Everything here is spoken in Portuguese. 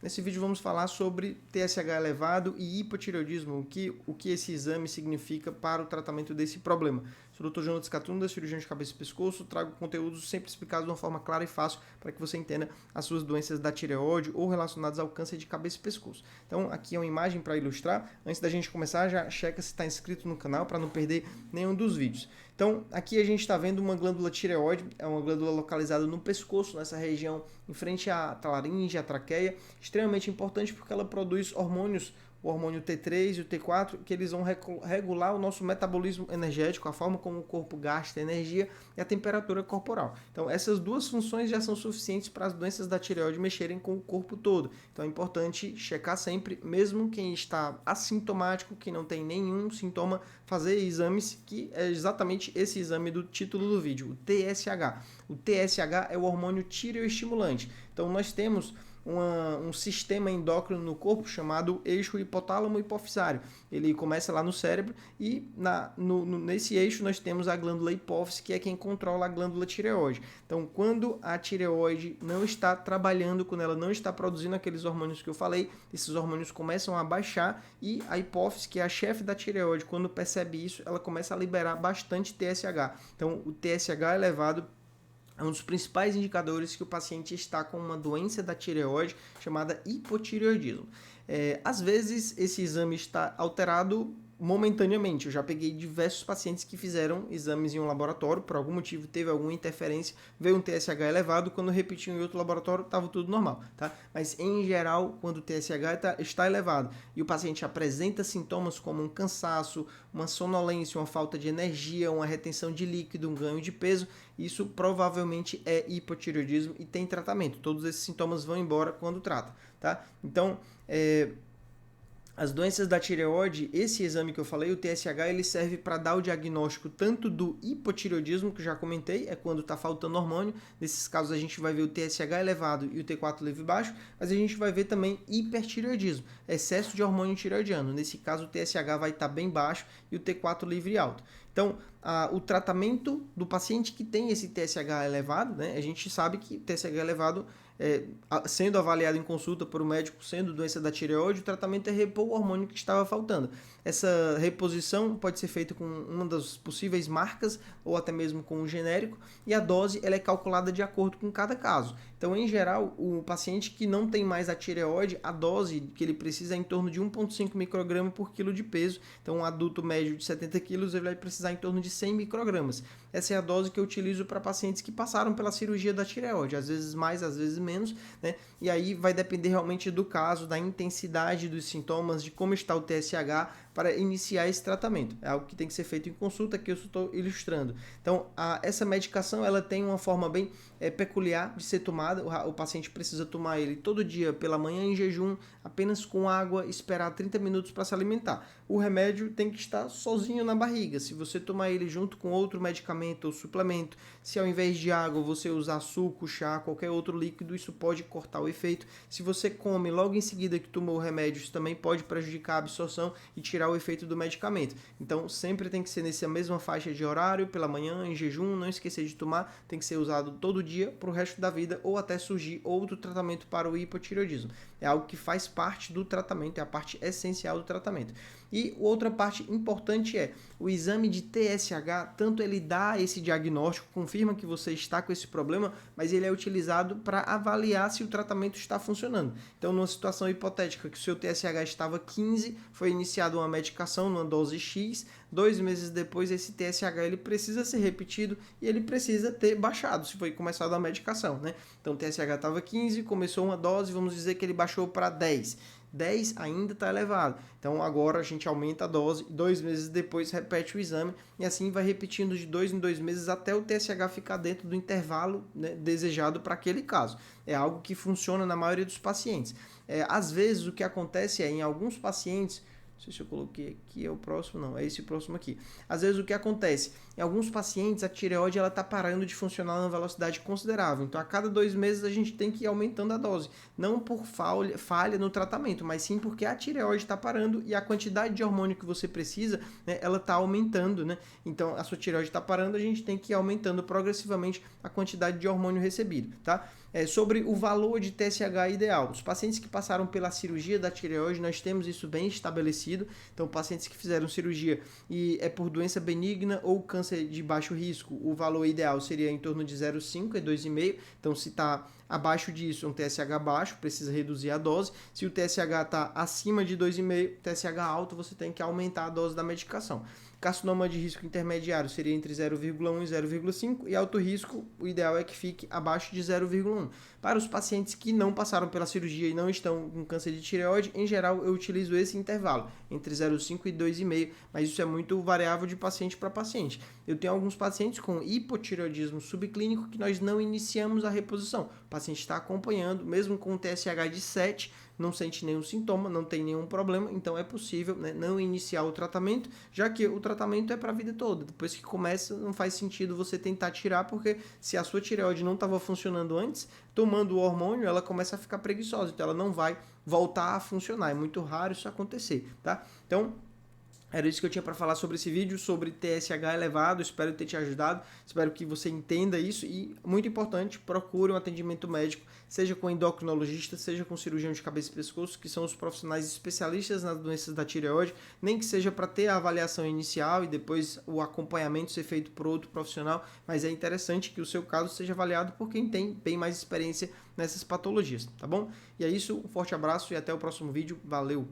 Nesse vídeo vamos falar sobre TSH elevado e hipotireoidismo, o que esse exame significa para o tratamento desse problema. Sou o Dr. João Scatunda, cirurgião de cabeça e pescoço, trago conteúdos sempre explicados de uma forma clara e fácil para que você entenda as suas doenças da tireoide ou relacionadas ao câncer de cabeça e pescoço. Então aqui é uma imagem para ilustrar. Antes da gente começar, já checa se está inscrito no canal para não perder nenhum dos vídeos. Então, aqui a gente está vendo uma glândula tireoide, é uma glândula localizada no pescoço, nessa região em frente à laringe, à traqueia, extremamente importante porque ela produz hormônios, o hormônio T3 e o T4, que eles vão regular o nosso metabolismo energético, a forma como o corpo gasta energia e a temperatura corporal. Então, essas duas funções já são suficientes para as doenças da tireoide mexerem com o corpo todo. Então, é importante checar sempre, mesmo quem está assintomático, que não tem nenhum sintoma, fazer exames, que é exatamente esse exame do título do vídeo, o TSH. O TSH é o hormônio tireoestimulante. Então, nós temos um sistema endócrino no corpo chamado eixo hipotálamo-hipofisário. Ele começa lá no cérebro e nesse eixo nós temos a glândula hipófise, que é quem controla a glândula tireoide. Então, quando a tireoide não está trabalhando, quando ela não está produzindo aqueles hormônios que eu falei, esses hormônios começam a baixar e a hipófise, que é a chefe da tireoide, quando percebe isso, ela começa a liberar bastante TSH. Então, o TSH elevado é um dos principais indicadores que o paciente está com uma doença da tireoide chamada hipotireoidismo. Às vezes, esse exame está alterado momentaneamente. Eu já peguei diversos pacientes que fizeram exames em um laboratório, por algum motivo teve alguma interferência, veio um TSH elevado, quando repetiu em outro laboratório estava tudo normal, tá? Mas em geral, quando o TSH está elevado e o paciente apresenta sintomas como um cansaço, uma sonolência, uma falta de energia, uma retenção de líquido, um ganho de peso, isso provavelmente é hipotireoidismo e tem tratamento. Todos esses sintomas vão embora quando trata, tá? Então, as doenças da tireoide, esse exame que eu falei, o TSH, ele serve para dar o diagnóstico tanto do hipotireoidismo, que já comentei, é quando está faltando hormônio. Nesses casos a gente vai ver o TSH elevado e o T4 livre baixo, mas a gente vai ver também hipertireoidismo, excesso de hormônio tireoidiano. Nesse caso o TSH vai estar bem baixo e o T4 livre alto. Então, o tratamento do paciente que tem esse TSH elevado, né, a gente sabe que TSH elevado, sendo avaliado em consulta por um médico, sendo doença da tireoide, o tratamento é repor o hormônio que estava faltando. Essa reposição pode ser feita com uma das possíveis marcas ou até mesmo com um genérico, e a dose ela é calculada de acordo com cada caso. Então, em geral, o paciente que não tem mais a tireoide, a dose que ele precisa é em torno de 1,5 micrograma por quilo de peso. Então, um adulto médio de 70 quilos ele vai precisar em torno de 100 microgramas. Essa é a dose que eu utilizo para pacientes que passaram pela cirurgia da tireoide, às vezes mais, às vezes menos, né? E aí vai depender realmente do caso, da intensidade dos sintomas, de como está o TSH para iniciar esse tratamento. É algo que tem que ser feito em consulta, que eu estou ilustrando. Então, essa medicação ela tem uma forma bem peculiar de ser tomada. O paciente precisa tomar ele todo dia pela manhã em jejum, apenas com água, esperar 30 minutos para se alimentar. O remédio tem que estar sozinho na barriga. Se você tomar ele junto com outro medicamento ou suplemento, se ao invés de água você usar suco, chá, qualquer outro líquido, isso pode cortar o efeito. Se você come logo em seguida que tomou o remédio, isso também pode prejudicar a absorção e tirar o efeito do medicamento. Então, sempre tem que ser nessa mesma faixa de horário, pela manhã, em jejum, não esquecer de tomar, tem que ser usado todo dia para o resto da vida ou até surgir outro tratamento para o hipotireoidismo. É algo que faz parte do tratamento, é a parte essencial do tratamento. E outra parte importante é o exame de TSH, tanto ele dá esse diagnóstico, confirma que você está com esse problema, mas ele é utilizado para avaliar se o tratamento está funcionando. Então, numa situação hipotética que o seu TSH estava 15, foi iniciada uma medicação numa dose X, 2 meses depois esse TSH ele precisa ser repetido e ele precisa ter baixado, se foi começada a medicação, né? Então, o TSH estava 15, começou uma dose, vamos dizer que ele baixou para 10. 10 ainda está elevado. Então, agora a gente aumenta a dose, 2 meses depois repete o exame e assim vai repetindo de 2 em 2 meses até o TSH ficar dentro do intervalo, né, desejado para aquele caso. É algo que funciona na maioria dos pacientes. Às vezes, o que acontece é, em alguns pacientes, não sei se eu coloquei aqui, é o próximo, não, é esse próximo aqui. Às vezes o que acontece? Em alguns pacientes a tireoide ela está parando de funcionar numa velocidade considerável. Então a cada 2 meses a gente tem que ir aumentando a dose. Não por falha no tratamento, mas sim porque a tireoide está parando e a quantidade de hormônio que você precisa, né, ela está aumentando, né? Então a sua tireoide está parando, a gente tem que ir aumentando progressivamente a quantidade de hormônio recebido, tá? Sobre o valor de TSH ideal. Os pacientes que passaram pela cirurgia da tireoide, nós temos isso bem estabelecido. Então, pacientes que fizeram cirurgia e é por doença benigna ou câncer de baixo risco, o valor ideal seria em torno de 0,5 e 2,5. Então, se está abaixo disso, um TSH baixo, precisa reduzir a dose. Se o TSH está acima de 2,5, TSH alto, você tem que aumentar a dose da medicação. Carcinoma de risco intermediário seria entre 0,1 e 0,5 e alto risco, o ideal é que fique abaixo de 0,1. Para os pacientes que não passaram pela cirurgia e não estão com câncer de tireoide, em geral eu utilizo esse intervalo, entre 0,5 e 2,5, mas isso é muito variável de paciente para paciente. Eu tenho alguns pacientes com hipotireoidismo subclínico que nós não iniciamos a reposição. O paciente está acompanhando, mesmo com TSH de 7, não sente nenhum sintoma, não tem nenhum problema, então é possível, né, não iniciar o tratamento, já que o tratamento é para a vida toda. Depois que começa, não faz sentido você tentar tirar, porque se a sua tireoide não estava funcionando antes, tomando o hormônio, ela começa a ficar preguiçosa, então ela não vai voltar a funcionar. É muito raro isso acontecer, tá? Então, era isso que eu tinha para falar sobre esse vídeo, sobre TSH elevado. Espero ter te ajudado, espero que você entenda isso e, muito importante, procure um atendimento médico, seja com endocrinologista, seja com cirurgião de cabeça e pescoço, que são os profissionais especialistas nas doenças da tireoide, nem que seja para ter a avaliação inicial e depois o acompanhamento ser feito por outro profissional, mas é interessante que o seu caso seja avaliado por quem tem bem mais experiência nessas patologias, tá bom? E é isso, um forte abraço e até o próximo vídeo, valeu!